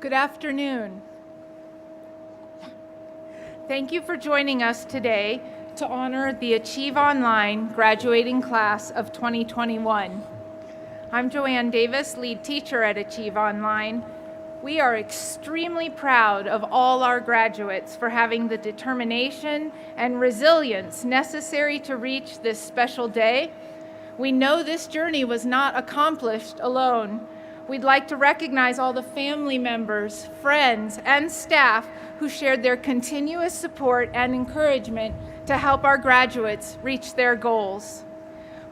Good afternoon. Thank you for joining us today to honor the Achieve Online graduating class of 2021. I'm Joanne Davis, lead teacher at Achieve Online. We are extremely proud of all our graduates for having the determination and resilience necessary to reach this special day. We know this journey was not accomplished alone. We'd like to recognize all the family members, friends, and staff who shared their continuous support and encouragement to help our graduates reach their goals.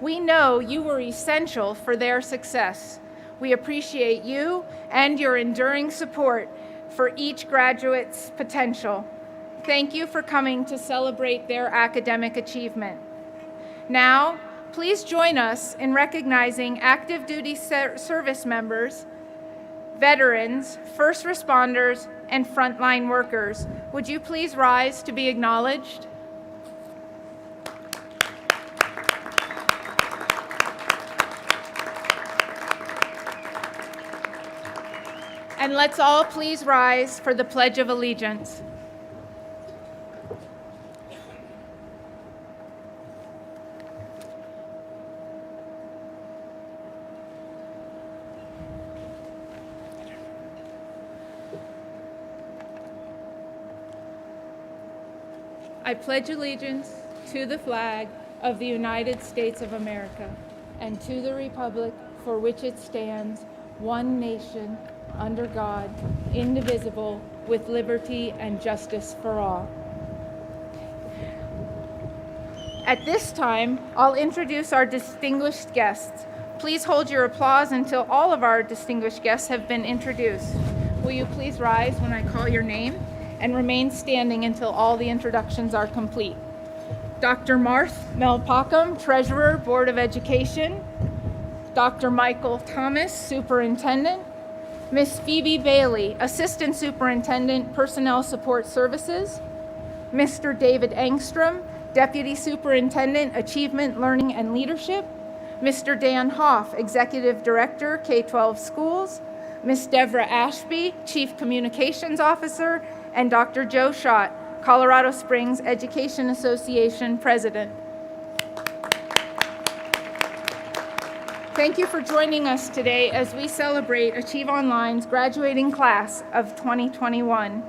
We know you were essential for their success. We appreciate you and your enduring support for each graduate's potential. Thank you for coming to celebrate their academic achievement. Now, please join us in recognizing active duty service members, veterans, first responders, and frontline workers. Would you please rise to be acknowledged? And let's all please rise for the Pledge of Allegiance. I pledge allegiance to the flag of the United States of America and to the republic for which it stands, one nation, under God, indivisible, with liberty and justice for all. At this time, I'll introduce our distinguished guests. Please hold your applause until all of our distinguished guests have been introduced. Will you please rise when I call your name and remain standing until all the introductions are complete. Dr. Marth Melpacum, Treasurer, Board of Education. Dr. Michael Thomas, Superintendent. Ms. Phoebe Bailey, Assistant Superintendent, Personnel Support Services. Mr. David Engstrom, Deputy Superintendent, Achievement, Learning, and Leadership. Mr. Dan Hoff, Executive Director, K-12 Schools. Ms. Deborah Ashby, Chief Communications Officer, and Dr. Joe Schott, Colorado Springs Education Association President. Thank you for joining us today as we celebrate Achieve Online's graduating class of 2021.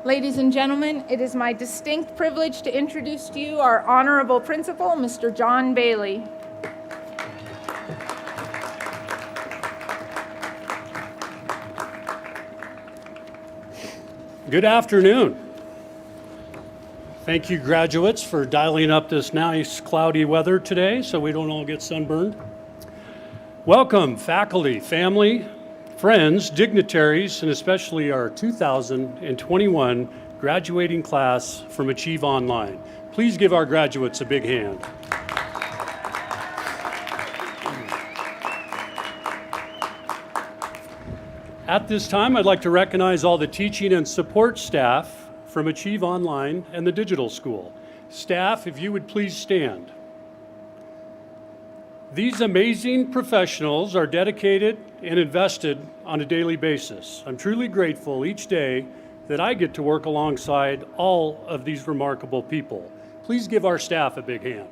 Ladies and gentlemen, it is my distinct privilege to introduce to you our Honorable Principal, Mr. John Bailey. Good afternoon. Thank you, graduates, for dialing up this nice cloudy weather today so we don't all get sunburned. Welcome, faculty, family, friends, dignitaries, and especially our 2021 graduating class from Achieve Online. Please give our graduates a big hand. At this time, I'd like to recognize all the teaching and support staff from Achieve Online and the Digital School. Staff, if you would please stand. These amazing professionals are dedicated and invested on a daily basis. I'm truly grateful each day that I get to work alongside all of these remarkable people. Please give our staff a big hand.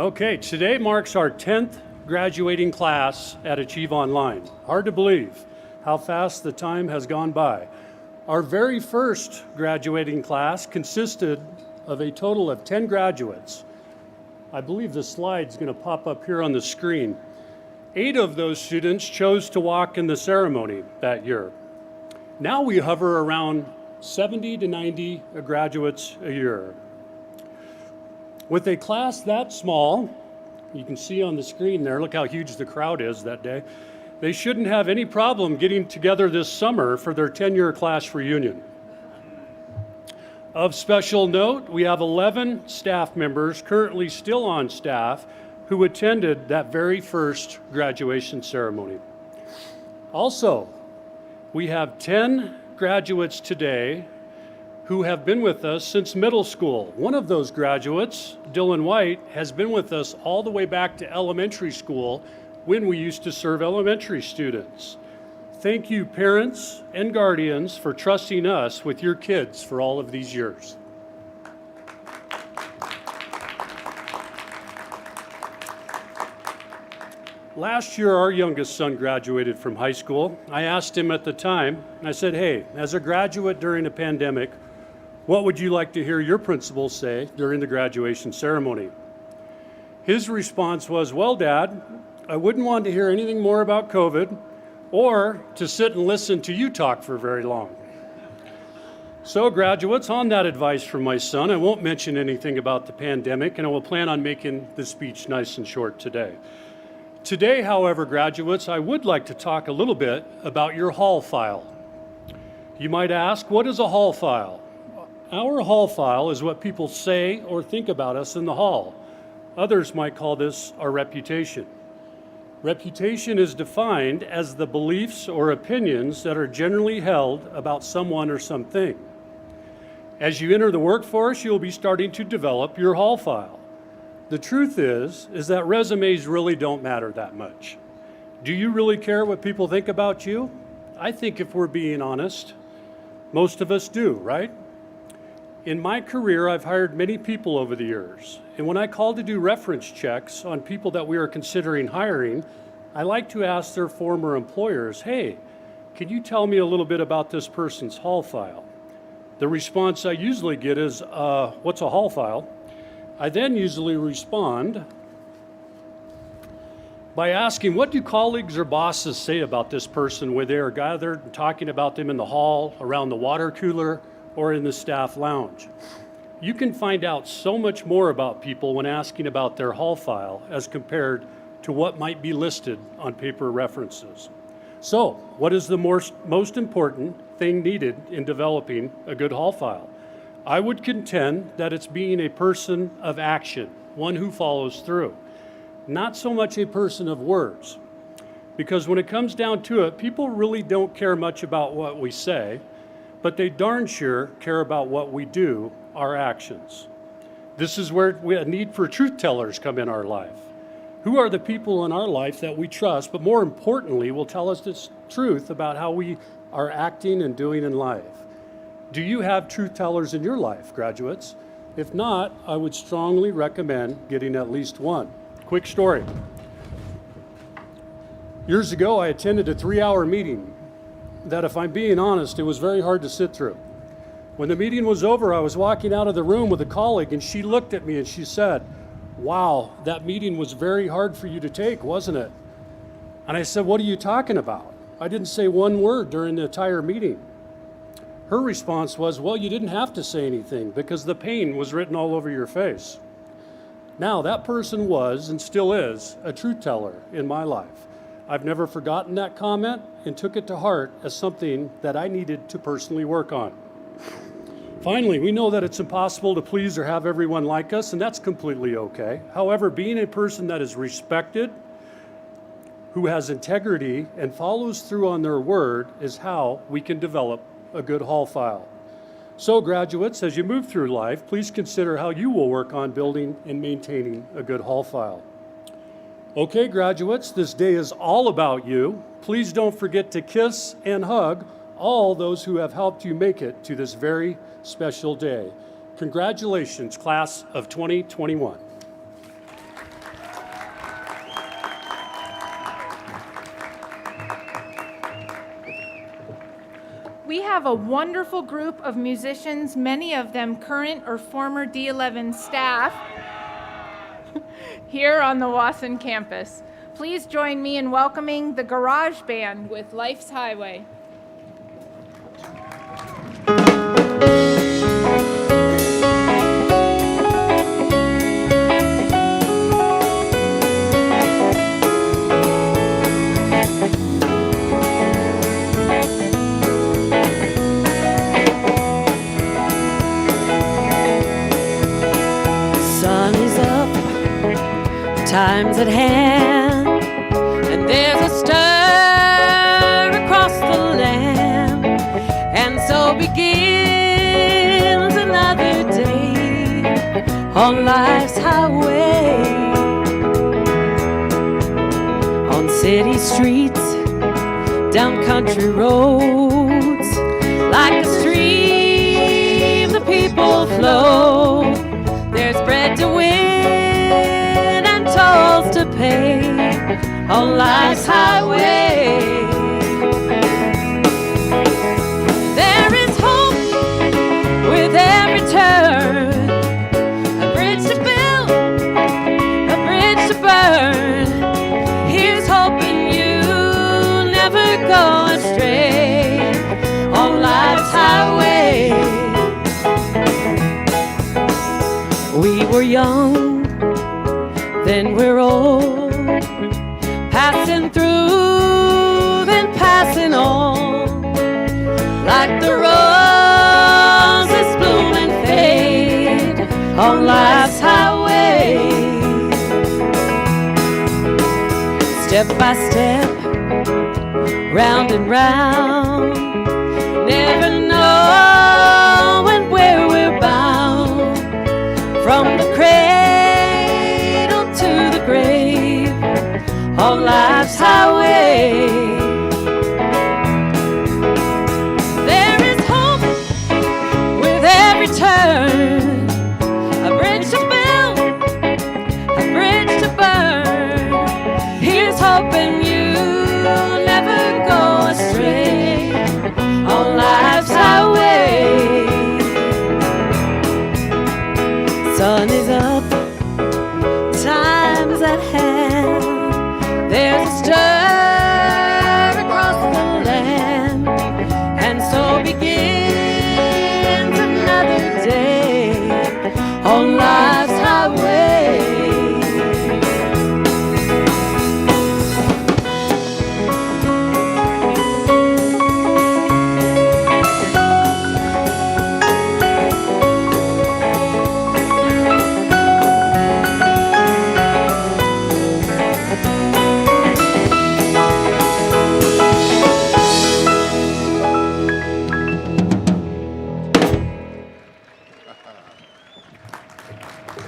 Okay, today marks our 10th graduating class at Achieve Online. Hard to believe how fast the time has gone by. Our very first graduating class consisted of a total of 10 graduates. I believe the slide's going to pop up here on the screen. 8 of those students chose to walk in the ceremony that year. Now we hover around 70 to 90 graduates a year. With a class that small, you can see on the screen there, look how huge the crowd is that day. They shouldn't have any problem getting together this summer for their 10-year class reunion. Of special note, we have 11 staff members currently still on staff who attended that very first graduation ceremony. Also, we have 10 graduates today who have been with us since middle school. One of those graduates, Dylan White, has been with us all the way back to elementary school when we used to serve elementary students. Thank you, parents and guardians, for trusting us with your kids for all of these years. Last year, our youngest son graduated from high school. I asked him at the time, I said, hey, as a graduate during a pandemic, what would you like to hear your principal say during the graduation ceremony? His response was, well, Dad, I wouldn't want to hear anything more about COVID or to sit and listen to you talk for very long. So graduates, on that advice from my son, I won't mention anything about the pandemic, and I will plan on making the speech nice and short today. Today, however, graduates, I would like to talk a little bit about your hall file. You might ask, what is a hall file? Our hall file is what people say or think about us in the hall. Others might call this our reputation. Reputation is defined as the beliefs or opinions that are generally held about someone or something. As you enter the workforce, you'll be starting to develop your hall file. The truth is that resumes really don't matter that much. Do you really care what people think about you? I think if we're being honest, most of us do, right? In my career, I've hired many people over the years, and when I call to do reference checks on people that we are considering hiring, I like to ask their former employers, hey, can you tell me a little bit about this person's hall file? The response I usually get is, what's a hall file? I then usually respond by asking, what do colleagues or bosses say about this person when they are gathered and talking about them in the hall, around the water cooler, or in the staff lounge? You can find out so much more about people when asking about their hall file as compared to what might be listed on paper references. So, what is the most important thing needed in developing a good hall file? I would contend that it's being a person of action, one who follows through, not so much a person of words. Because when it comes down to it, people really don't care much about what we say, but they darn sure care about what we do, our actions. This is where a need for truth tellers come in our life. Who are the people in our life that we trust, but more importantly, will tell us the truth about how we are acting and doing in life? Do you have truth tellers in your life, graduates? If not, I would strongly recommend getting at least one. Quick story. Years ago, I attended a 3-hour meeting that, if I'm being honest, it was very hard to sit through. When the meeting was over, I was walking out of the room with a colleague, and she looked at me and she said, wow, that meeting was very hard for you to take, wasn't it? And I said, what are you talking about? I didn't say one word during the entire meeting. Her response was, well, you didn't have to say anything because the pain was written all over your face. Now, that person was and still is a truth teller in my life. I've never forgotten that comment and took it to heart as something that I needed to personally work on. Finally, we know that it's impossible to please or have everyone like us, and that's completely okay. However, being a person that is respected, who has integrity, and follows through on their word is how we can develop a good hall file. So graduates, as you move through life, please consider how you will work on building and maintaining a good hall file. Okay, graduates, this day is all about you. Please don't forget to kiss and hug all those who have helped you make it to this very special day. Congratulations, class of 2021. We have a wonderful group of musicians, many of them current or former D11 staff, here on the Wasson campus. Please join me in welcoming the Garage Band with Life's Highway. Time's at hand, and there's a stir across the land, and so begin on life's highway, on city streets, down country roads, like a stream the people flow. There's bread to win and tolls to pay on life's highway. There is hope with every turn, a bridge to build, a bridge to burn. Here's hoping you never go astray on life's highway. We were young, then we're old, passing through, then passing on, like the roses bloom and fade on life's highway. Step by step, round and round, never knowing where we're bound, from the cradle to the grave on life's highway. There is hope with every turn, a bridge to build, a bridge to burn. Here's hoping you never go astray on life's highway. Sun is up, time's at hand. There's a stir across the land, and so begins another day on life's highway.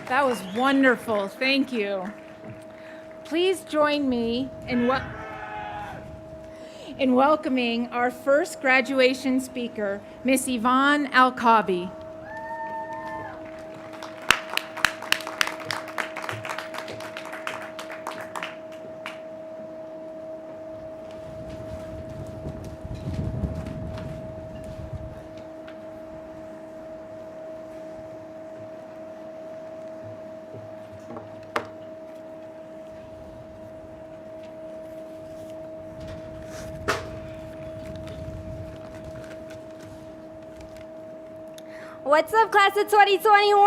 That was wonderful. Thank you. Please join me in welcoming our first graduation speaker, Miss Yvonne Alkabi. What's up, class of 2021?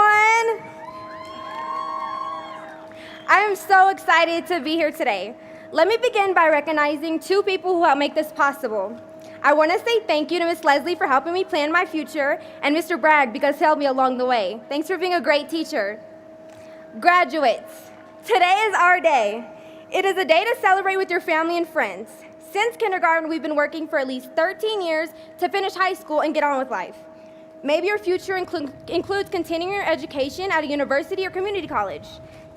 I am so excited to be here today. Let me begin by recognizing two people who helped make this possible. I want to say thank you to Miss Leslie for helping me plan my future, and Mr. Bragg because he helped me along the way. Thanks for being a great teacher. Graduates, today is our day. It is a day to celebrate with your family and friends. Since kindergarten, we've been working for at least 13 years to finish high school and get on with life. Maybe your future includes continuing your education at a university or community college.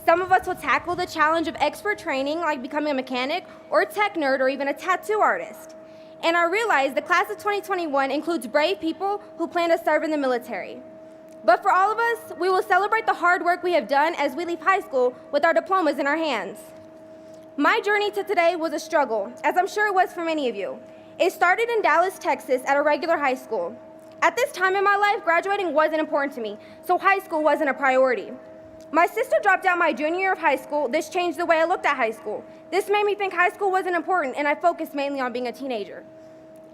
Some of us will tackle the challenge of expert training, like becoming a mechanic or a tech nerd or even a tattoo artist. And I realize the class of 2021 includes brave people who plan to serve in the military. But for all of us, we will celebrate the hard work we have done as we leave high school with our diplomas in our hands. My journey to today was a struggle, as I'm sure it was for many of you. It started in Dallas, Texas at a regular high school. At this time in my life, graduating wasn't important to me, so high school wasn't a priority. My sister dropped out my junior year of high school. This changed the way I looked at high school. This made me think high school wasn't important, and I focused mainly on being a teenager.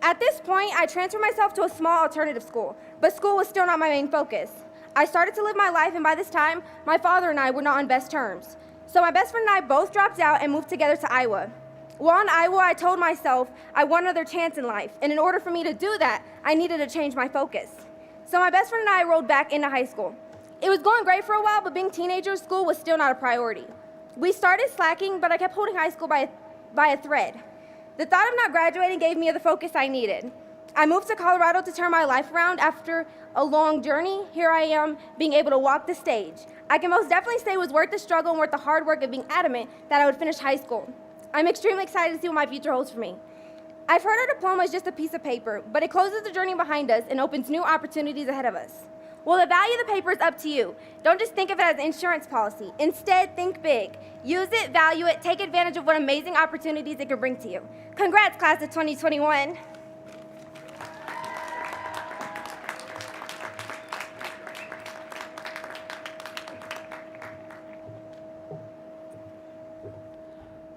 At this point, I transferred myself to a small alternative school, but school was still not my main focus. I started to live my life, and by this time, my father and I were not on best terms. So my best friend and I both dropped out and moved together to Iowa. While in Iowa, I told myself I want another chance in life, and in order for me to do that, I needed to change my focus. So my best friend and I rolled back into high school. It was going great for a while, but being teenagers, school was still not a priority. We started slacking, but I kept holding high school by a thread. The thought of not graduating gave me the focus I needed. I moved to Colorado to turn my life around. After a long journey, here I am being able to walk the stage. I can most definitely say it was worth the struggle and worth the hard work of being adamant that I would finish high school. I'm extremely excited to see what my future holds for me. I've heard our diploma is just a piece of paper, but it closes the journey behind us and opens new opportunities ahead of us. Well, the value of the paper is up to you. Don't just think of it as an insurance policy. Instead, think big. Use it, value it, take advantage of what amazing opportunities it can bring to you. Congrats, class of 2021.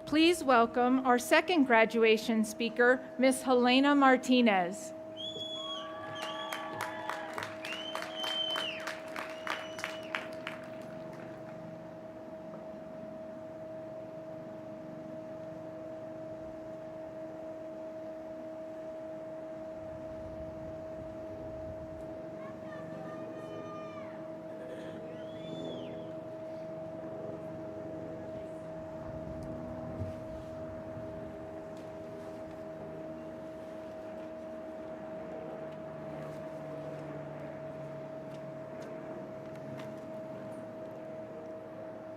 Please welcome our second graduation speaker, Ms. Helena Martinez.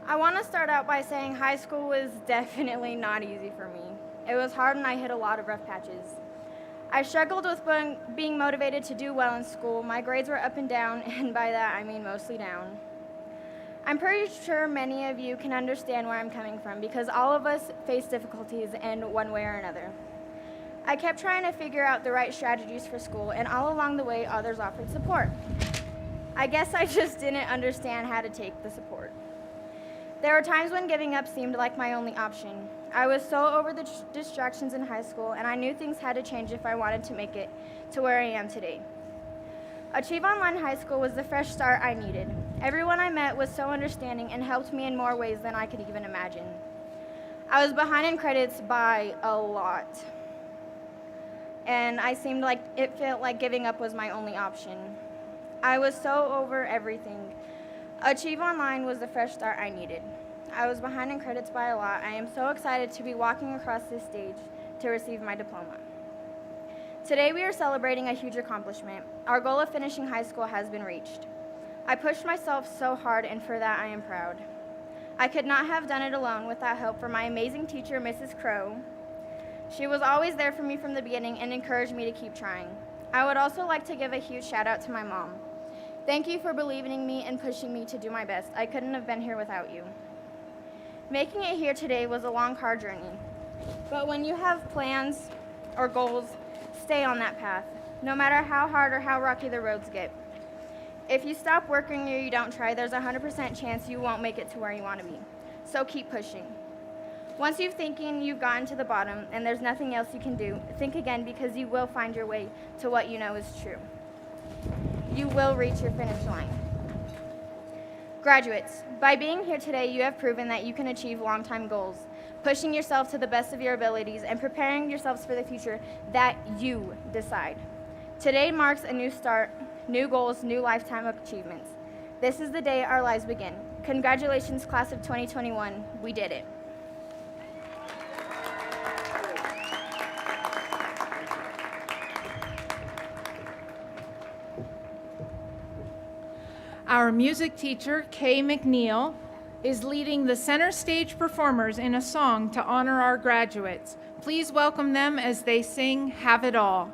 I want to start out by saying high school was definitely not easy for me. It was hard and I hit a lot of rough patches. I struggled with being motivated to do well in school. My grades were up and down, and by that I mean mostly down. I'm pretty sure many of you can understand where I'm coming from because all of us face difficulties in one way or another. I kept trying to figure out the right strategies for school, and all along the way others offered support. I guess I just didn't understand how to take the support. There were times when giving up seemed like my only option. I was so over the distractions in high school, and I knew things had to change if I wanted to make it to where I am today. Achieve Online High School was the fresh start I needed. Everyone I met was so understanding and helped me in more ways than I could even imagine. I was behind in credits by a lot, and it felt like giving up was my only option. I was so over everything. Achieve Online was the fresh start I needed. I was behind in credits by a lot. I am so excited to be walking across this stage to receive my diploma. Today we are celebrating a huge accomplishment. Our goal of finishing high school has been reached. I pushed myself so hard, and for that I am proud. I could not have done it alone without help from my amazing teacher, Mrs. Crow. She was always there for me from the beginning and encouraged me to keep trying. I would also like to give a huge shout out to my mom. Thank you for believing in me and pushing me to do my best. I couldn't have been here without you. Making it here today was a long, hard journey. But when you have plans or goals, stay on that path, no matter how hard or how rocky the roads get. If you stop working or you don't try, there's a 100% chance you won't make it to where you want to be. So keep pushing. Once you've thinking you've gotten to the bottom and there's nothing else you can do, think again because you will find your way to what you know is true. You will reach your finish line. Graduates, by being here today, you have proven that you can achieve long-time goals, pushing yourself to the best of your abilities and preparing yourselves for the future that you decide. Today marks a new start, new goals, new lifetime achievements. This is the day our lives begin. Congratulations, class of 2021. We did it. Our music teacher, Kay McNeil, is leading the center stage performers in a song to honor our graduates. Please welcome them as they sing Have It All.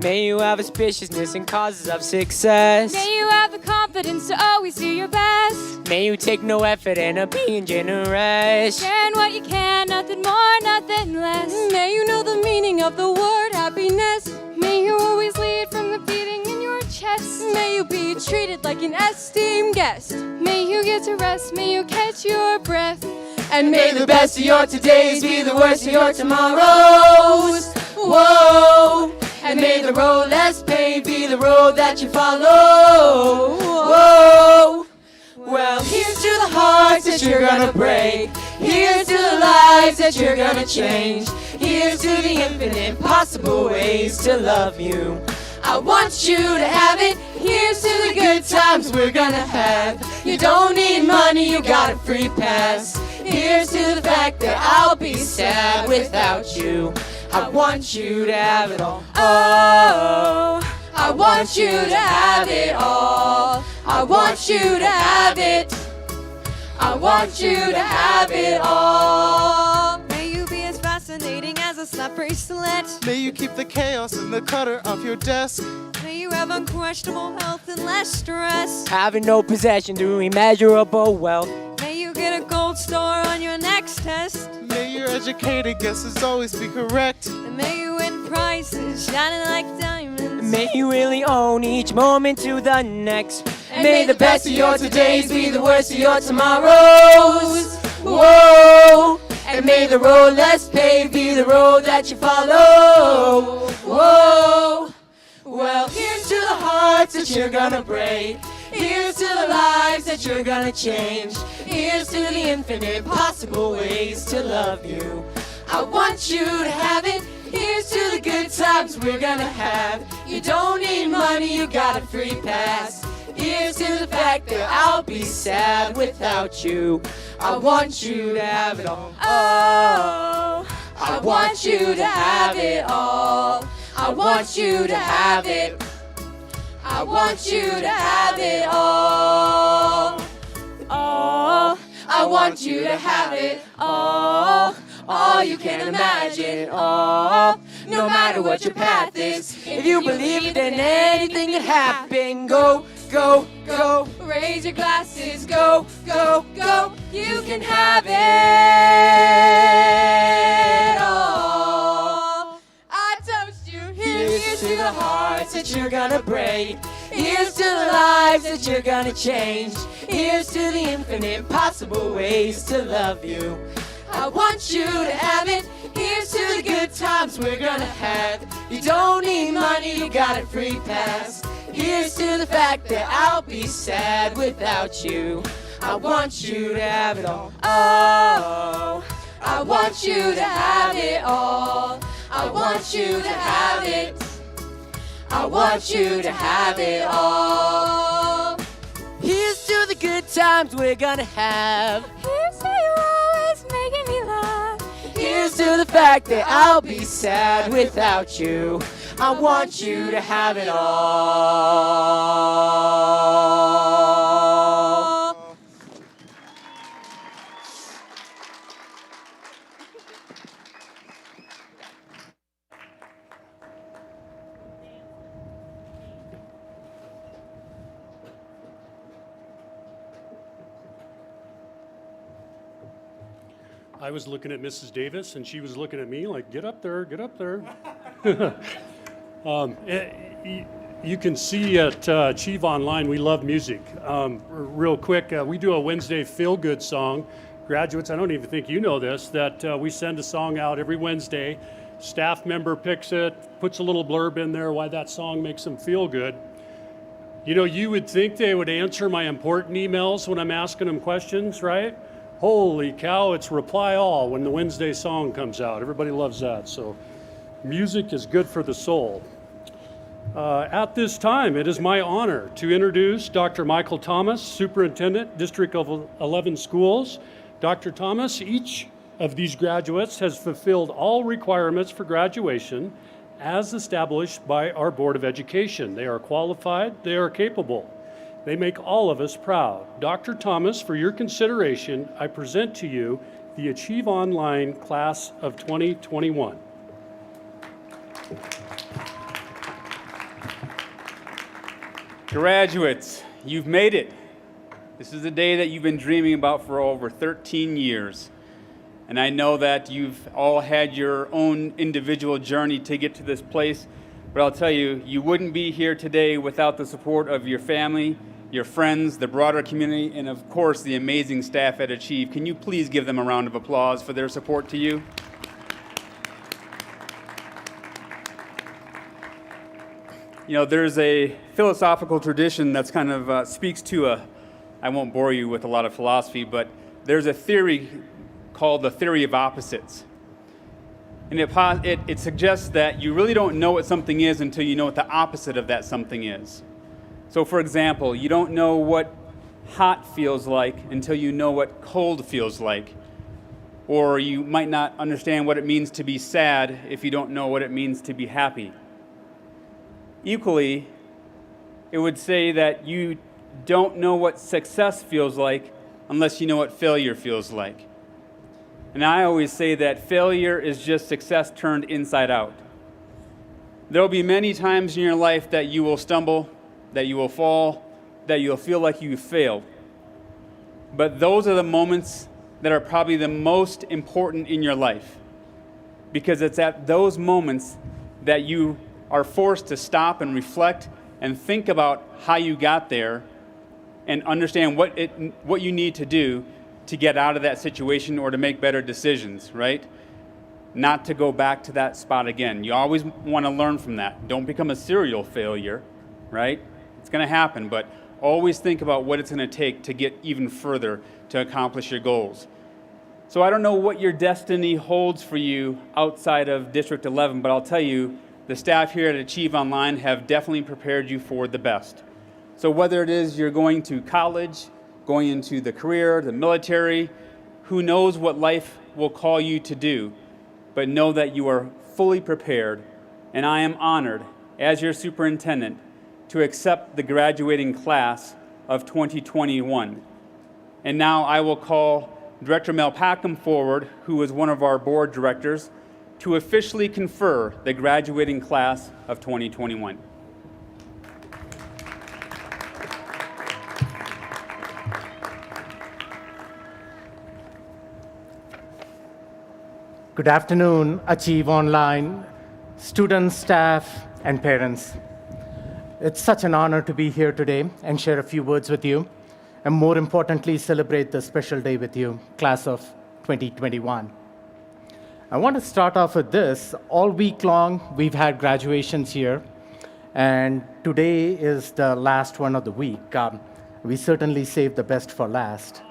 May you have auspiciousness and causes of success. May you have the confidence to always do your best. May you take no effort and are being generous. Sharing what you can, nothing more, nothing less. May you know the meaning of the word happiness. May you always lead from the beating in your chest. May you be treated like an esteemed guest. May you get to rest, may you catch your breath. And may the best of your todays be the worst of your tomorrows. Whoa! And may the road less paved be the road that you follow. Whoa! Well, here's to the hearts that you're gonna break. Here's to the lives that you're gonna change. Here's to the infinite possible ways to love you. I want you to have it. Here's to the good times we're gonna have. You don't need money, you got a free pass. Here's to the fact that I'll be sad without you. I want you to have it all. Oh, I want you to have it all. I want you to have it. I want you to have it all. May you be as fascinating as a slap bracelet. May you keep the chaos in the clutter of your desk. May you have unquestionable health and less stress. Having no possession to immeasurable wealth. May you get a gold star on your next test. May your educated guesses always be correct. And may you win prizes shining like diamonds. May you really own each moment to the next. And may the best of your todays be the worst of your tomorrows. Whoa! And may the road less paved be the road that you follow. Whoa! Well, here's to the hearts that you're gonna break. Here's to the lives that you're gonna change. Here's to the infinite possible ways to love you. I want you to have it. Here's to the good times we're gonna have. You don't need money, you got a free pass. Here's to the fact that I'll be sad without you. I want you to have it all. Oh, I want you to have it all. I want you to have it. I want you to have it all. Oh, I want you to have it all you can imagine. Oh, no matter what your path is, if you believe then anything can happen. Go, go, go. Raise your glasses. Go, go, go. You can have it all. I toast you. Here's to the hearts that you're gonna break. Here's to the lives that you're gonna change. Here's to the infinite possible ways to love you. I want you to have it. Here's to the good times we're gonna have. You don't need money, you got a free pass. Here's to the fact that I'll be sad without you. I want you to have it all. Oh, I want you to have it all. I want you to have it. I want you to have it all. Here's to the good times we're gonna have. Here's to you always making me laugh. Here's to the fact that I'll be sad without you. I want you to have it all. I was looking at Mrs. Davis, and she was looking at me like, get up there, get up there. You can see at Achieve Online, we love music. Real quick, we do a Wednesday feel-good song. Graduates, I don't even think you know this, that we send a song out every Wednesday. Staff member picks it, puts a little blurb in there why that song makes them feel good. You know, you would think they would answer my important emails when I'm asking them questions, right? Holy cow, it's reply all when the Wednesday song comes out. Everybody loves that. So music is good for the soul. At this time, it is my honor to introduce Dr. Michael Thomas, Superintendent, District of 11 Schools. Dr. Thomas, each of these graduates has fulfilled all requirements for graduation as established by our Board of Education. They are qualified, they are capable. They make all of us proud. Dr. Thomas, for your consideration, I present to you the Achieve Online Class of 2021. Graduates, you've made it. This is the day that you've been dreaming about for over 13 years. And I know that you've all had your own individual journey to get to this place, but I'll tell you, you wouldn't be here today without the support of your family, your friends, the broader community, and of course the amazing staff at Achieve. Can you please give them a round of applause for their support to you? You know, there's a philosophical tradition that's kind of speaks to I won't bore you with a lot of philosophy, but there's a theory called the theory of opposites. And it suggests that you really don't know what something is until you know what the opposite of that something is. So for example, you don't know what hot feels like until you know what cold feels like. Or you might not understand what it means to be sad if you don't know what it means to be happy. Equally, it would say that you don't know what success feels like unless you know what failure feels like. And I always say that failure is just success turned inside out. There will be many times in your life that you will stumble, that you will fall, that you'll feel like you failed. But those are the moments that are probably the most important in your life, because it's at those moments that you are forced to stop and reflect and think about how you got there and understand what you need to do to get out of that situation or to make better decisions, right? Not to go back to that spot again. You always want to learn from that. Don't become a serial failure, right? It's going to happen, but always think about what it's going to take to get even further to accomplish your goals. So I don't know what your destiny holds for you outside of District 11, but I'll tell you, the staff here at Achieve Online have definitely prepared you for the best. So whether it is you're going to college, going into the career, the military, who knows what life will call you to do, but know that you are fully prepared, and I am honored, as your superintendent, to accept the graduating class of 2021. And now I will call Director Mel Packham forward, who is one of our board directors, to officially confer the graduating class of 2021. Good afternoon, Achieve Online, students, staff, and parents. It's such an honor to be here today and share a few words with you, and more importantly, celebrate this special day with you, class of 2021. I want to start off with this. All week long, we've had graduations here, and today is the last one of the week. We certainly saved the best for last.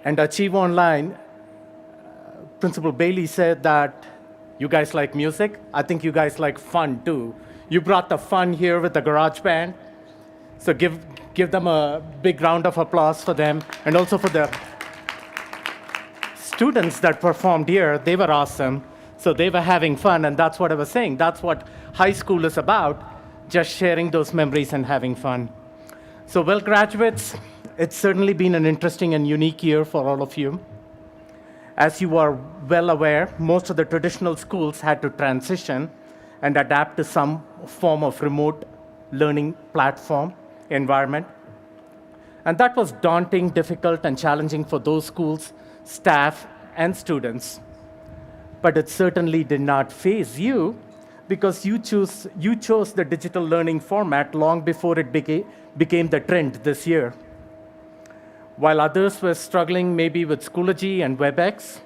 And Achieve Online, Principal Bailey said that you guys like music. I think you guys like fun too. You brought the fun here with the garage band. So give them a big round of applause for them. And also for the students that performed here, they were awesome. So they were having fun, and that's what I was saying. That's what high school is about, just sharing those memories and having fun. So well, graduates, it's certainly been an interesting and unique year for all of you. As you are well aware, most of the traditional schools had to transition and adapt to some form of remote learning platform environment. And that was daunting, difficult, and challenging for those schools, staff, and students. But it certainly did not faze you, because you chose the digital learning format long before it became the trend this year. While others were struggling maybe with Schoology and WebEx,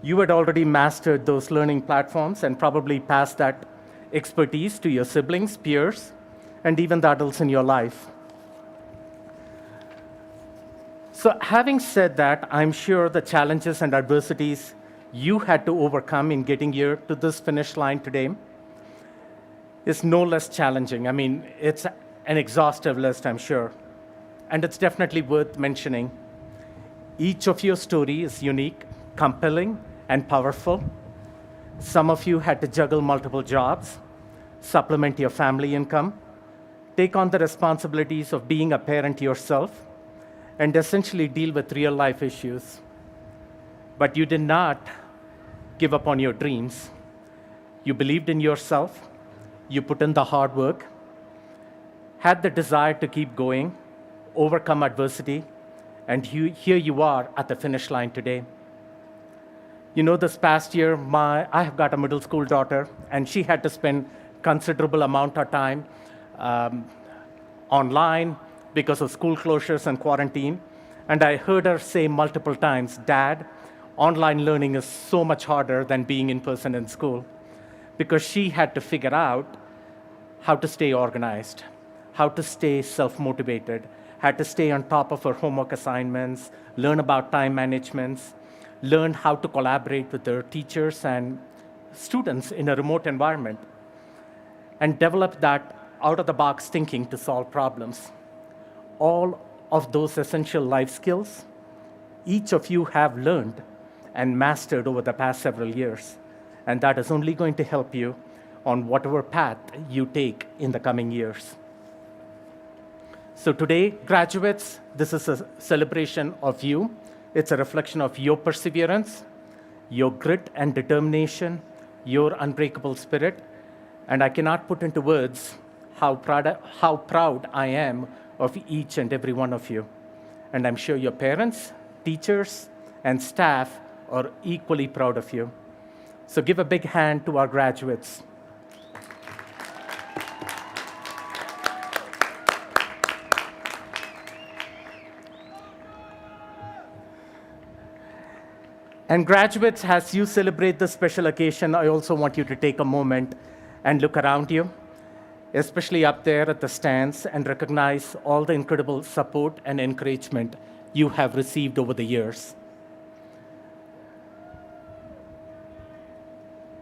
you had already mastered those learning platforms and probably passed that expertise to your siblings, peers, and even the adults in your life. So having said that, I'm sure the challenges and adversities you had to overcome in getting here to this finish line today is no less challenging. I mean, it's an exhaustive list, I'm sure. And it's definitely worth mentioning. Each of your story is unique, compelling, and powerful. Some of you had to juggle multiple jobs, supplement your family income, take on the responsibilities of being a parent yourself, and essentially deal with real-life issues. But you did not give up on your dreams. You believed in yourself, you put in the hard work, had the desire to keep going, overcome adversity, and here you are at the finish line today. You know, this past year, I have got a middle school daughter, and she had to spend considerable amount of time online because of school closures and quarantine. And I heard her say multiple times, "Dad, online learning is so much harder than being in person in school," because she had to figure out how to stay organized, how to stay self-motivated, had to stay on top of her homework assignments, learn about time management, learn how to collaborate with their teachers and students in a remote environment, and develop that out-of-the-box thinking to solve problems. All of those essential life skills, each of you have learned and mastered over the past several years, and that is only going to help you on whatever path you take in the coming years. So today, graduates, this is a celebration of you. It's a reflection of your perseverance, your grit and determination, your unbreakable spirit, and I cannot put into words how proud I am of each and every one of you. And I'm sure your parents, teachers, and staff are equally proud of you. So give a big hand to our graduates. And graduates, as you celebrate this special occasion, I also want you to take a moment and look around you, especially up there at the stands, and recognize all the incredible support and encouragement you have received over the years.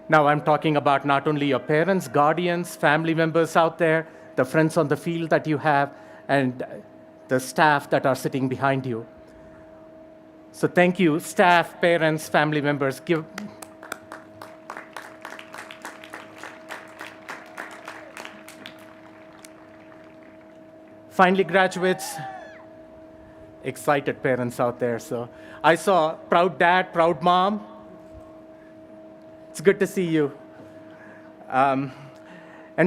Now, I'm talking about not only your parents, guardians, family members out there, the friends on the field that you have, and the staff that are sitting behind you. So thank you, staff, parents, family members. Finally, graduates, excited parents out there. So I saw proud dad, proud mom. It's good to see you. And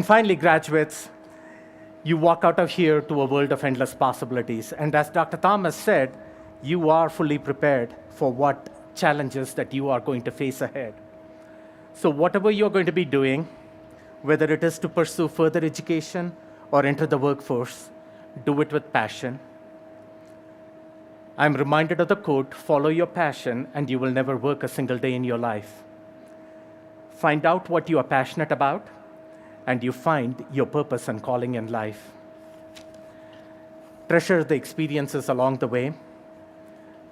finally, graduates, you walk out of here to a world of endless possibilities. And as Dr. Thomas said, you are fully prepared for what challenges that you are going to face ahead. So whatever you're going to be doing, whether it is to pursue further education or enter the workforce, do it with passion. I'm reminded of the quote, follow your passion and you will never work a single day in your life. Find out what you are passionate about and you find your purpose and calling in life. Treasure the experiences along the way.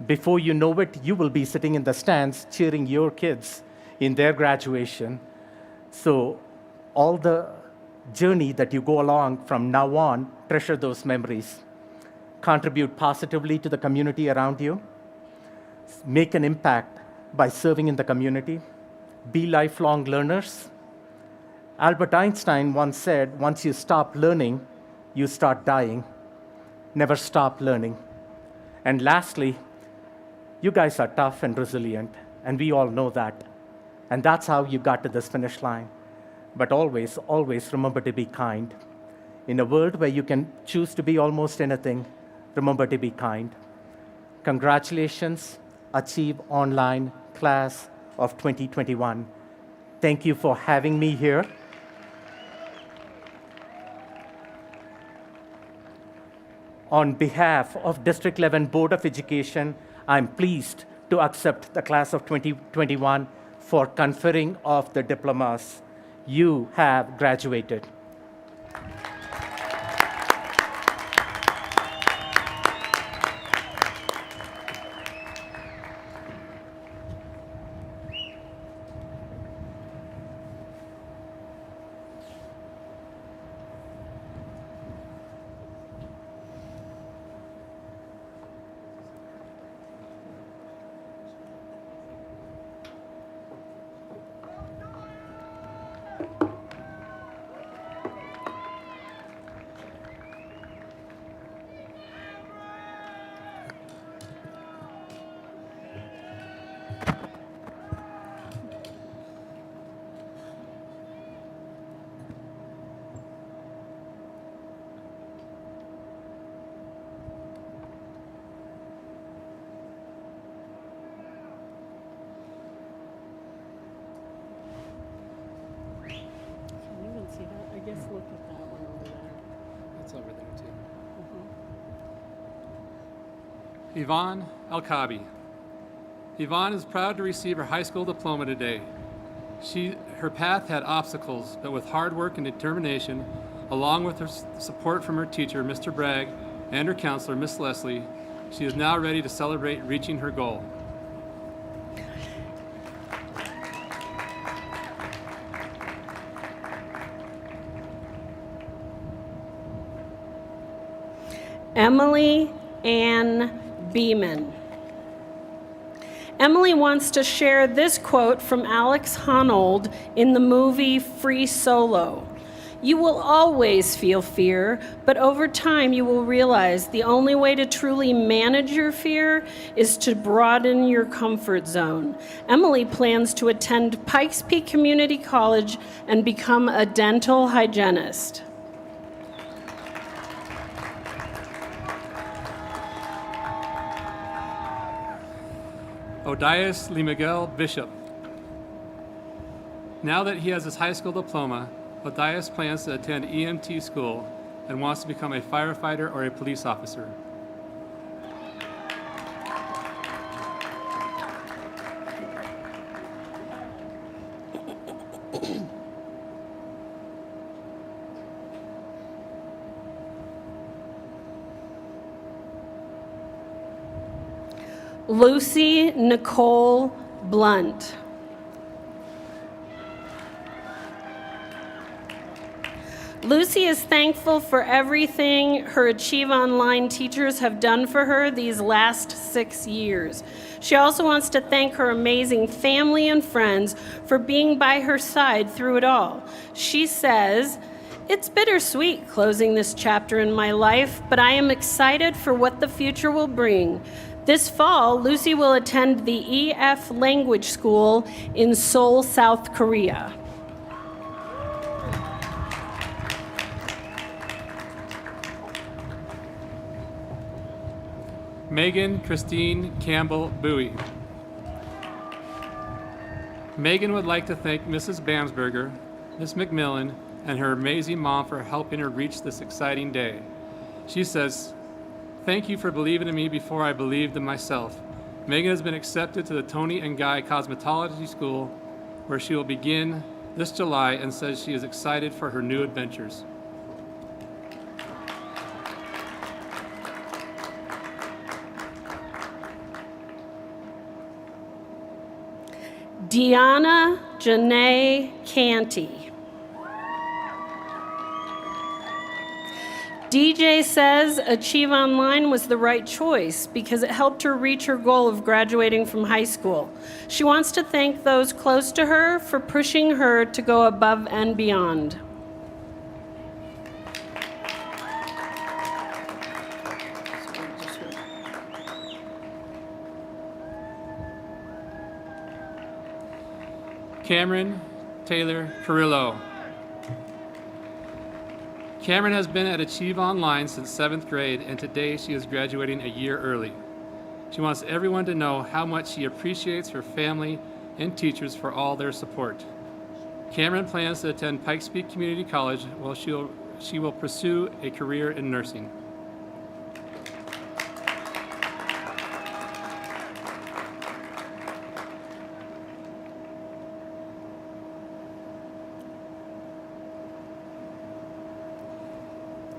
Before you know it, you will be sitting in the stands cheering your kids in their graduation. So all the journey that you go along from now on, treasure those memories. Contribute positively to the community around you. Make an impact by serving in the community. Be lifelong learners. Albert Einstein once said, once you stop learning, you start dying. Never stop learning. And lastly, you guys are tough and resilient, and we all know that. And that's how you got to this finish line. But always, always remember to be kind. In a world where you can choose to be almost anything, remember to be kind. Congratulations, Achieve Online Class of 2021. Thank you for having me here. On behalf of District 11 Board of Education, I'm pleased to accept the class of 2021 for conferring of the diplomas. You have graduated. Just look at that one over there. It's over there too. Yvonne Alkabi. Yvonne is proud to receive her high school diploma today. Her path had obstacles, but with hard work and determination, along with her support from her teacher, Mr. Bragg, and her counselor, Miss Leslie, she is now ready to celebrate reaching her goal. Emily Ann Beeman. Emily wants to share this quote from Alex Honnold in the movie Free Solo. You will always feel fear, but over time you will realize the only way to truly manage your fear is to broaden your comfort zone. Emily plans to attend Pikes Peak Community College and become a dental hygienist. Odias Lee Miguel Bishop. Now that he has his high school diploma, Odias plans to attend EMT school and wants to become a firefighter or a police officer. Lucy Nicole Blunt. Lucy is thankful for everything her Achieve Online teachers have done for her these last 6 years. She also wants to thank her amazing family and friends for being by her side through it all. She says, "It's bittersweet closing this chapter in my life, but I am excited for what the future will bring. This fall, Lucy will attend the EF Language School in Seoul, South Korea." Megan Christine Campbell Bowie. Megan would like to thank Mrs. Bamsberger, Miss McMillan, and her amazing mom for helping her reach this exciting day. She says, "Thank you for believing in me before I believed in myself." Megan has been accepted to the Tony and Guy Cosmetology School, where she will begin this July, and says she is excited for her new adventures. Deanna Janae Canty. DJ says Achieve Online was the right choice because it helped her reach her goal of graduating from high school. She wants to thank those close to her for pushing her to go above and beyond. Cameron Taylor Carrillo. Cameron has been at Achieve Online since 7th grade, and today she is graduating a year early. She wants everyone to know how much she appreciates her family and teachers for all their support. Cameron plans to attend Pikes Peak Community College while she will pursue a career in nursing.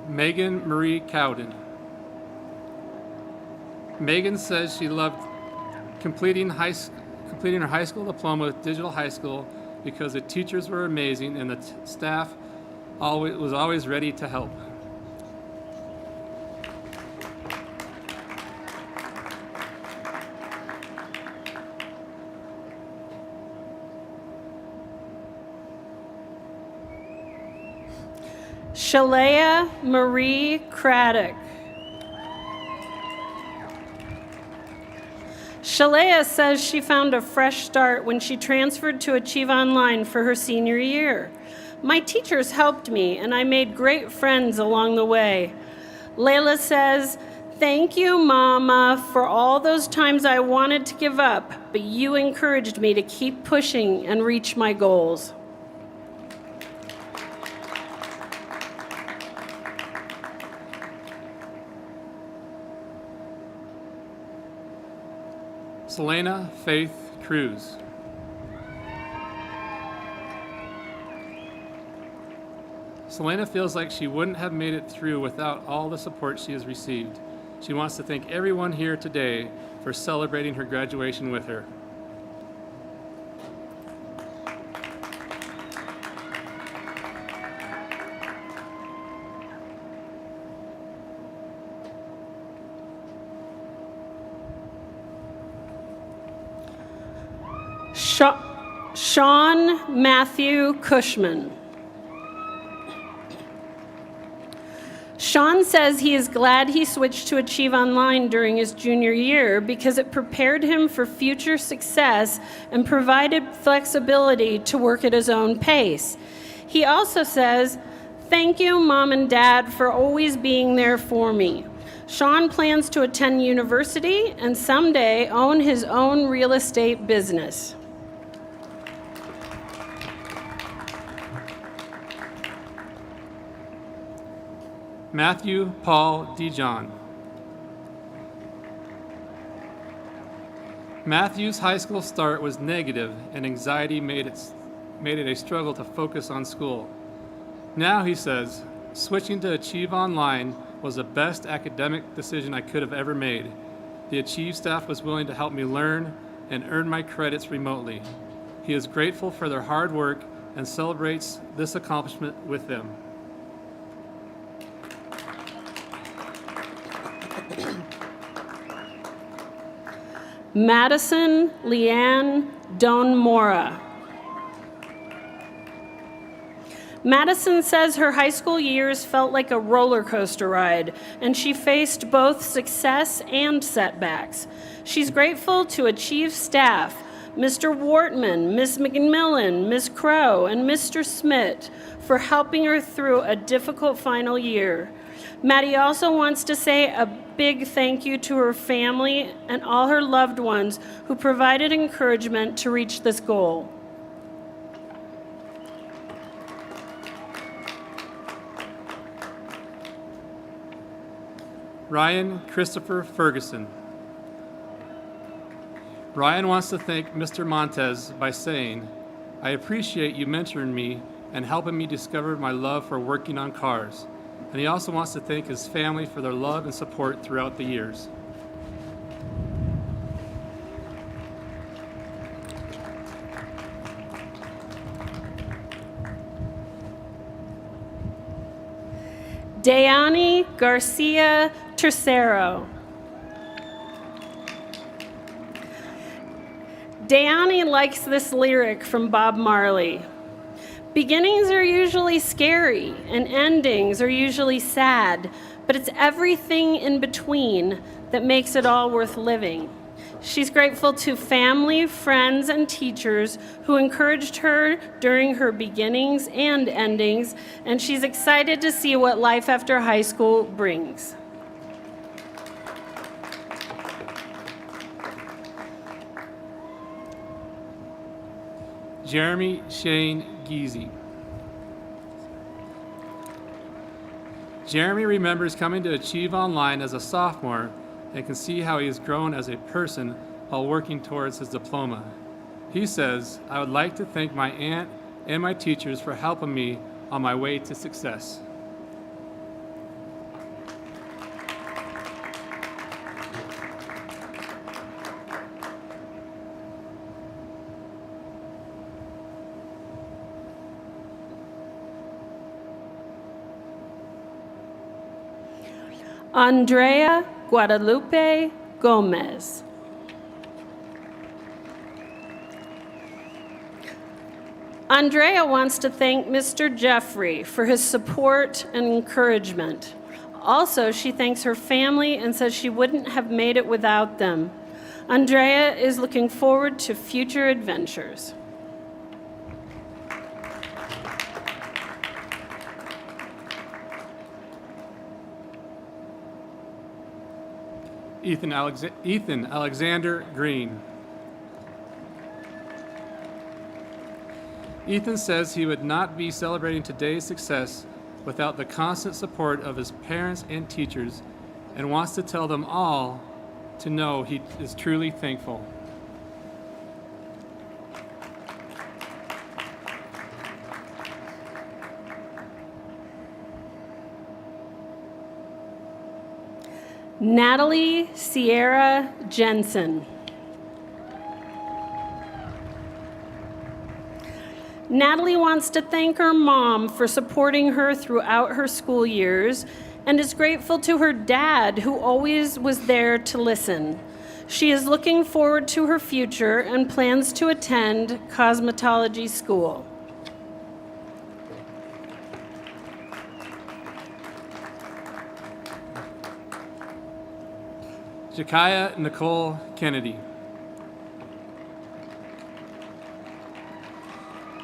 Megan Marie Cowden. Megan says she loved completing her high school diploma with Digital High School because the teachers were amazing and the staff was always ready to help. Shalea Marie Craddock. Shalea says she found a fresh start when she transferred to Achieve Online for her senior year. "My teachers helped me, and I made great friends along the way." Layla says, "Thank you, Mama, for all those times I wanted to give up, but you encouraged me to keep pushing and reach my goals." Selena Faith Cruz. Selena feels like she wouldn't have made it through without all the support she has received. She wants to thank everyone here today for celebrating her graduation with her. Sean Matthew Cushman. Sean says he is glad he switched to Achieve Online during his junior year because it prepared him for future success and provided flexibility to work at his own pace. He also says, "Thank you, Mom and Dad, for always being there for me." Sean plans to attend university and someday own his own real estate business. Matthew Paul Dijon. Matthew's high school start was negative, and anxiety made it a struggle to focus on school. Now, he says, switching to Achieve Online was the best academic decision I could have ever made. The Achieve staff was willing to help me learn and earn my credits remotely. He is grateful for their hard work and celebrates this accomplishment with them. Madison Leanne Donmora. Madison says her high school years felt like a roller coaster ride, and she faced both success and setbacks. She's grateful to Achieve staff, Mr. Wortman, Ms. McMillan, Ms. Crow, and Mr. Smith for helping her through a difficult final year. Maddie also wants to say a big thank you to her family and all her loved ones who provided encouragement to reach this goal. Ryan Christopher Ferguson. Ryan wants to thank Mr. Montez by saying, "I appreciate you mentoring me and helping me discover my love for working on cars." And he also wants to thank his family for their love and support throughout the years. Dayani Garcia Tercero. Dayani likes this lyric from Bob Marley. Beginnings are usually scary and endings are usually sad, but it's everything in between that makes it all worth living. She's grateful to family, friends, and teachers who encouraged her during her beginnings and endings, and she's excited to see what life after high school brings. Jeremy Shane Geezy. Jeremy remembers coming to Achieve Online as a sophomore and can see how he has grown as a person while working towards his diploma. He says, "I would like to thank my aunt and my teachers for helping me on my way to success." Andrea Guadalupe Gomez. Andrea wants to thank Mr. Jeffrey for his support and encouragement. Also, she thanks her family and says she wouldn't have made it without them. Andrea is looking forward to future adventures. Ethan Alexander Green. Ethan says he would not be celebrating today's success without the constant support of his parents and teachers, and wants to tell them all to know he is truly thankful. Natalie Sierra Jensen. Natalie wants to thank her mom for supporting her throughout her school years and is grateful to her dad, who always was there to listen. She is looking forward to her future and plans to attend cosmetology school. Jakaya Nicole Kennedy.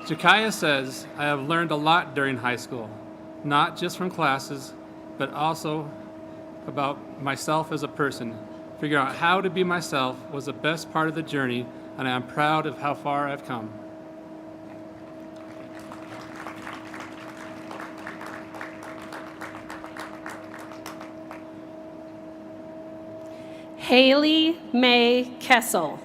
Jakaya says, I have learned a lot during high school, not just from classes, but also about myself as a person. Figuring out how to be myself was the best part of the journey, and I am proud of how far I've come. Haley Mae Kessel.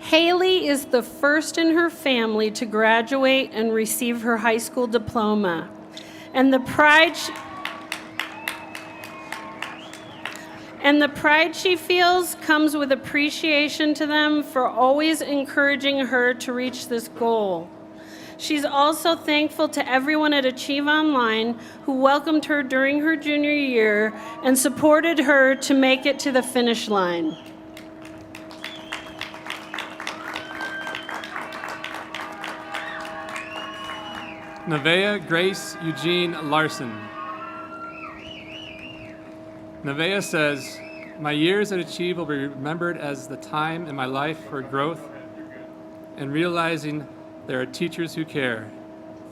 Haley is the first in her family to graduate and receive her high school diploma. And the pride she feels comes with appreciation to them for always encouraging her to reach this goal. She's also thankful to everyone at Achieve Online who welcomed her during her junior year and supported her to make it to the finish line. Nevaeh Grace Eugene Larson. Nevaeh says, my years at Achieve will be remembered as the time in my life for growth and realizing there are teachers who care.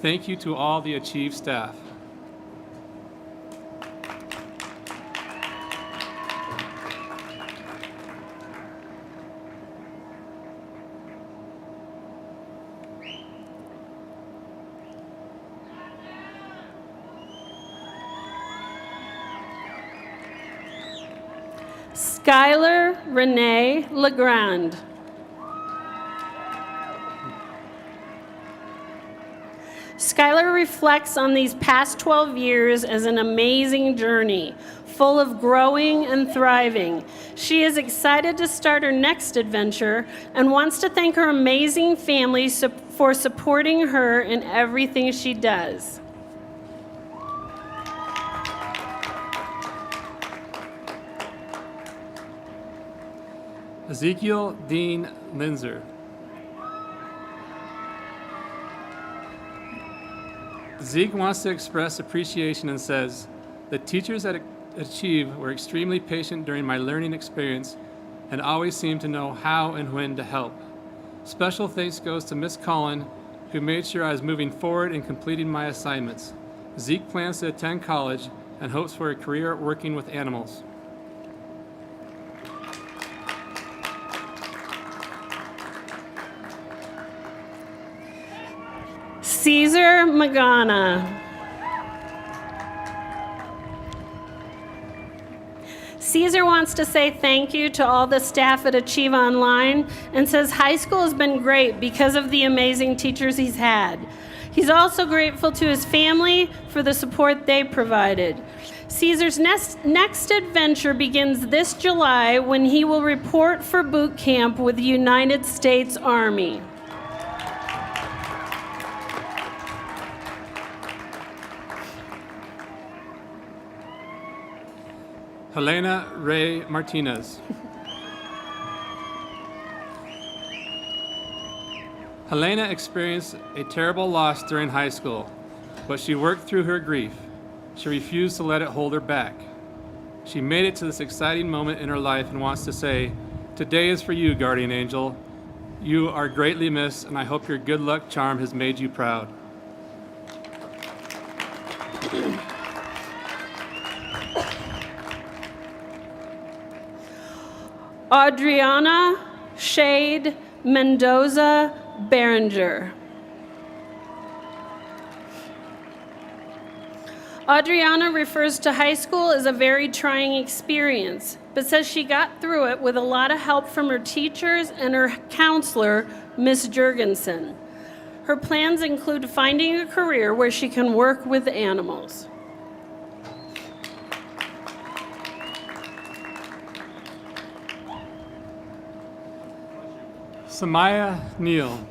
Thank you to all the Achieve staff. Skylar Renee Legrand. Skylar reflects on these past 12 years as an amazing journey, full of growing and thriving. She is excited to start her next adventure and wants to thank her amazing family for supporting her in everything she does. Ezekiel Dean Linzer. Zeke wants to express appreciation and says, the teachers at Achieve were extremely patient during my learning experience and always seemed to know how and when to help. Special thanks goes to Miss Cullen, who made sure I was moving forward and completing my assignments. Zeke plans to attend college and hopes for a career working with animals. Caesar Magana. Caesar wants to say thank you to all the staff at Achieve Online and says high school has been great because of the amazing teachers he's had. He's also grateful to his family for the support they provided. Caesar's next adventure begins this July when he will report for boot camp with the United States Army. Helena Ray Martinez. Helena experienced a terrible loss during high school, but she worked through her grief. She refused to let it hold her back. She made it to this exciting moment in her life and wants to say, today is for you, guardian angel. You are greatly missed, and I hope your good luck charm has made you proud. Adriana Shade Mendoza Berenger. Adriana refers to high school as a very trying experience, but says she got through it with a lot of help from her teachers and her counselor, Miss Jurgensen. Her plans include finding a career where she can work with animals. Samaya Neal.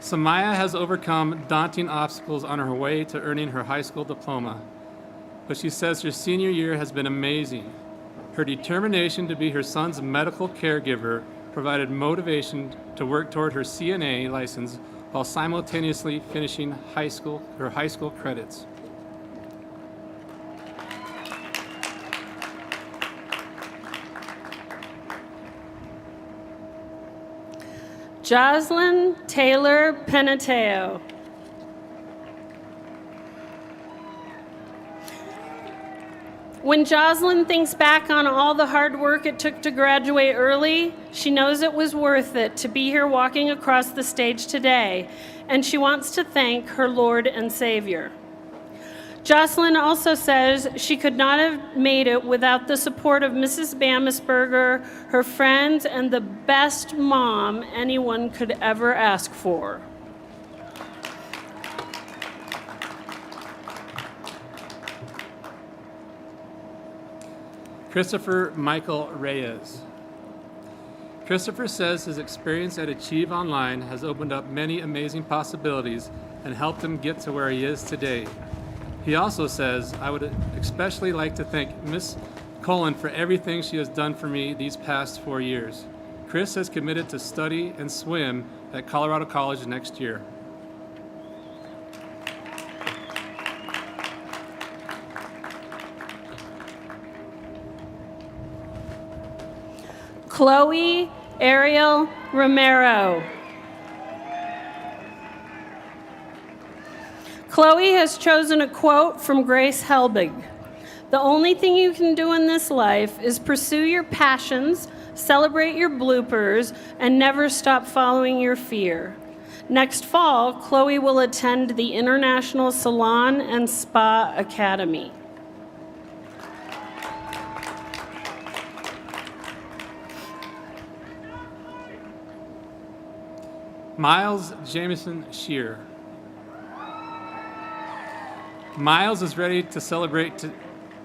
Samaya has overcome daunting obstacles on her way to earning her high school diploma, but she says her senior year has been amazing. Her determination to be her son's medical caregiver provided motivation to work toward her CNA license while simultaneously finishing her high school credits. Jocelyn Taylor Penateo. When Jocelyn thinks back on all the hard work it took to graduate early, she knows it was worth it to be here walking across the stage today, and she wants to thank her Lord and Savior. Jocelyn also says she could not have made it without the support of Mrs. Bamsberger, her friends, and the best mom anyone could ever ask for. Christopher Michael Reyes. Christopher says his experience at Achieve Online has opened up many amazing possibilities and helped him get to where he is today. He also says, I would especially like to thank Miss Cullen for everything she has done for me these past 4 years. Chris has committed to study and swim at Colorado College next year. Chloe Ariel Romero. Chloe has chosen a quote from Grace Helbig. The only thing you can do in this life is pursue your passions, celebrate your bloopers, and never stop following your fear. Next fall, Chloe will attend the International Salon and Spa Academy. Miles Jameson Shear. Miles is ready to celebrate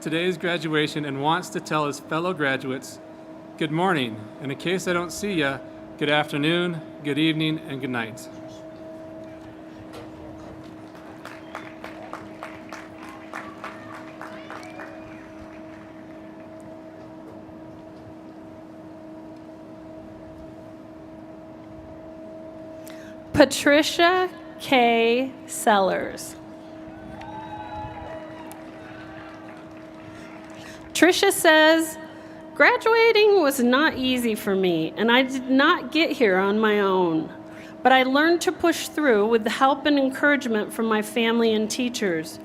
today's graduation and wants to tell his fellow graduates, good morning, and in case I don't see ya, good afternoon, good evening, and good night. Patricia K. Sellers. Tricia says, graduating was not easy for me, and I did not get here on my own. But I learned to push through with the help and encouragement from my family and teachers.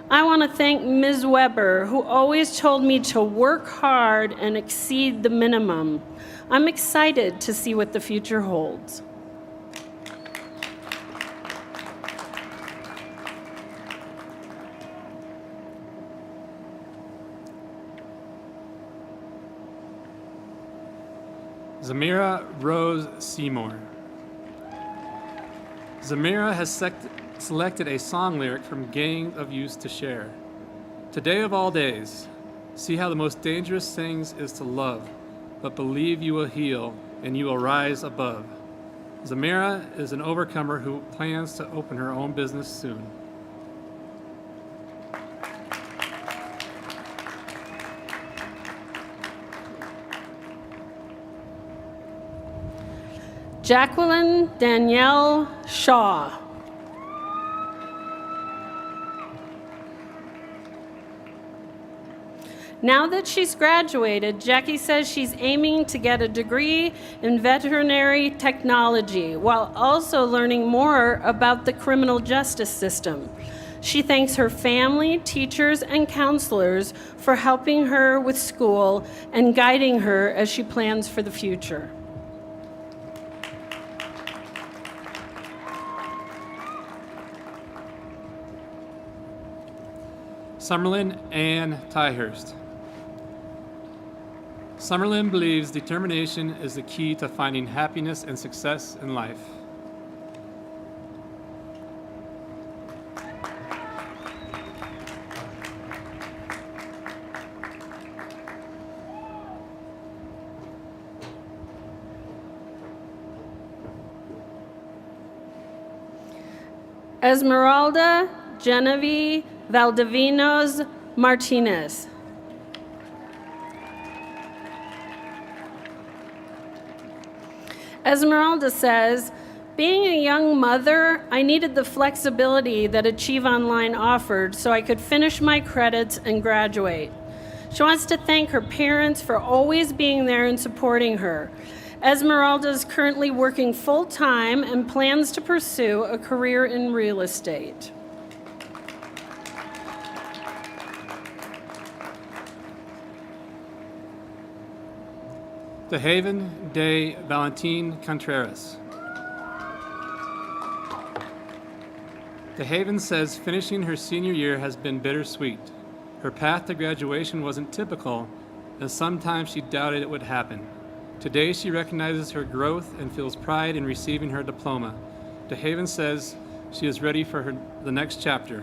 I want to thank Ms. Weber, who always told me to work hard and exceed the minimum. I'm excited to see what the future holds. Zamira Rose Seymour. Zamira has selected a song lyric from Gang of Youth to share. Today of all days, see how the most dangerous things is to love, but believe you will heal and you will rise above. Zamira is an overcomer who plans to open her own business soon. Jacqueline Danielle Shaw. Now that she's graduated, Jackie says she's aiming to get a degree in veterinary technology while also learning more about the criminal justice system. She thanks her family, teachers, and counselors for helping her with school and guiding her as she plans for the future. Summerlin Ann Tyhurst. Summerlin believes determination is the key to finding happiness and success in life. Esmeralda Genevieve Valdivinos Martinez. Esmeralda says, being a young mother, I needed the flexibility that Achieve Online offered so I could finish my credits and graduate. She wants to thank her parents for always being there and supporting her. Esmeralda is currently working full-time and plans to pursue a career in real estate. DeHaven de Valentin Contreras. DeHaven says finishing her senior year has been bittersweet. Her path to graduation wasn't typical, and sometimes she doubted it would happen. Today she recognizes her growth and feels pride in receiving her diploma. DeHaven says she is ready for the next chapter.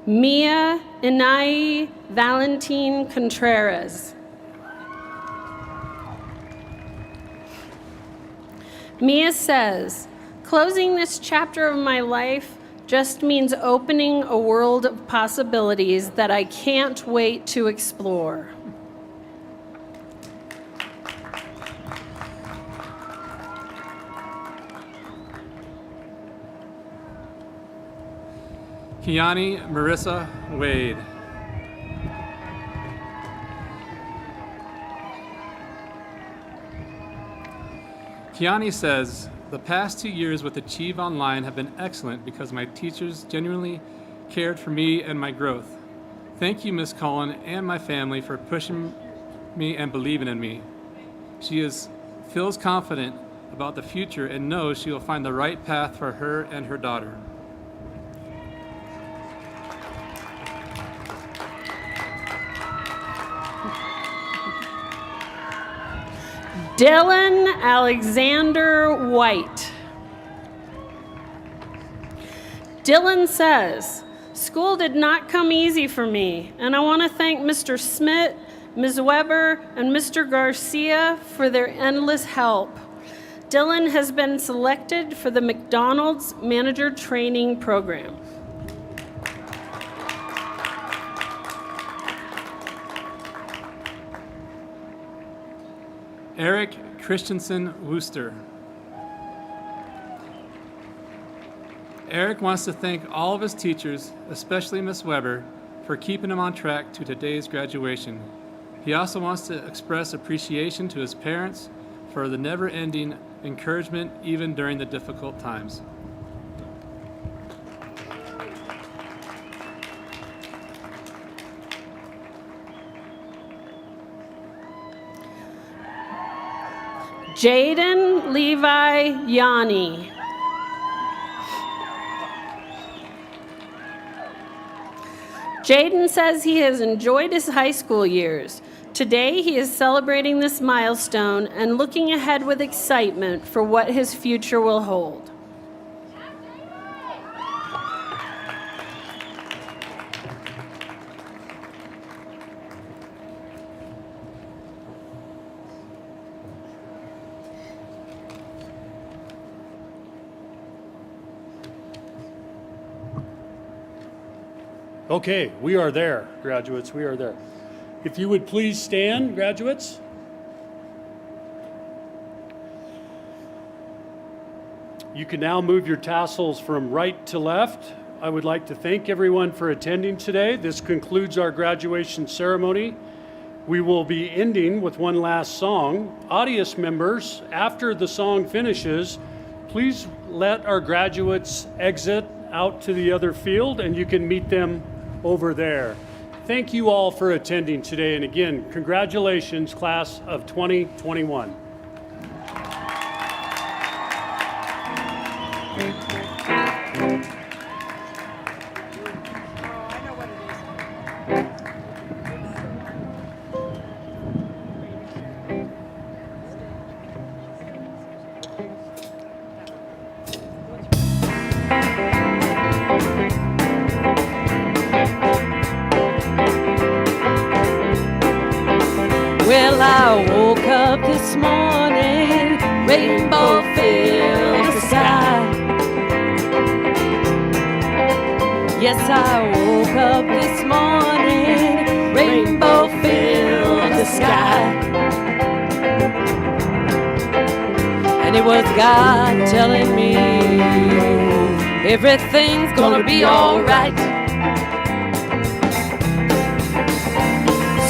Mia Inai Valentin Contreras. Mia says, closing this chapter of my life just means opening a world of possibilities that I can't wait to explore. Kiani Marissa Wade. Kiani says, the past 2 years with Achieve Online have been excellent because my teachers genuinely cared for me and my growth. Thank you, Ms. Cullen, and my family for pushing me and believing in me. She feels confident about the future and knows she will find the right path for her and her daughter. Dylan Alexander White. Dylan says, school did not come easy for me, and I want to thank Mr. Smith, Ms. Weber, and Mr. Garcia for their endless help. Dylan has been selected for the McDonald's Manager Training Program. Eric Christensen Wooster. Eric wants to thank all of his teachers, especially Ms. Weber, for keeping him on track to today's graduation. He also wants to express appreciation to his parents for the never-ending encouragement even during the difficult times. Jaden Levi Yanni. Jaden says he has enjoyed his high school years. Today he is celebrating this milestone and looking ahead with excitement for what his future will hold. Okay, we are there, graduates, we are there. If you would please stand, graduates. You can now move your tassels from right to left. I would like to thank everyone for attending today. This concludes our graduation ceremony. We will be ending with one last song. Audience members, after the song finishes, please let our graduates exit out to the other field and you can meet them over there. Thank you all for attending today, and again, congratulations, class of 2021. Well, I woke up this morning, rainbow filled the sky. Yes, I woke up this morning, rainbow filled the sky. And it was God telling me everything's gonna be alright.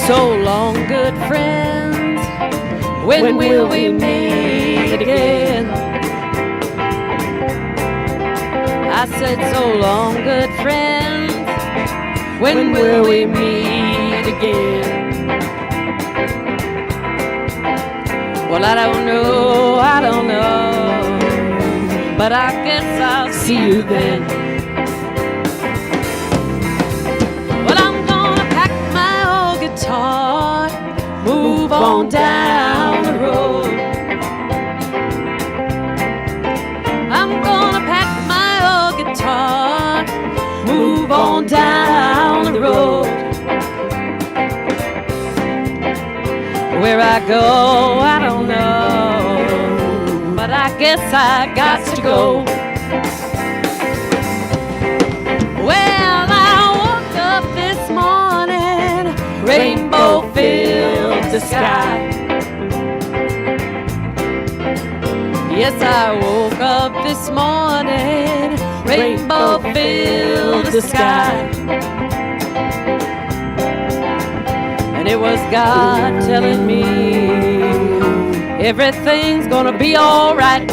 So long, good friends, when will we meet again? I said, so long, good friends, when will we meet again? Well, I don't know, but I guess I'll see you then. Well, I'm gonna pack my old guitar, move on down the road. I'm gonna pack my old guitar, move on down the road. Where I go, I don't know, but I guess I got to go. Well, I woke up this morning, rainbow filled the sky. Yes, I woke up this morning, rainbow filled the sky. And it was God telling me everything's gonna be alright.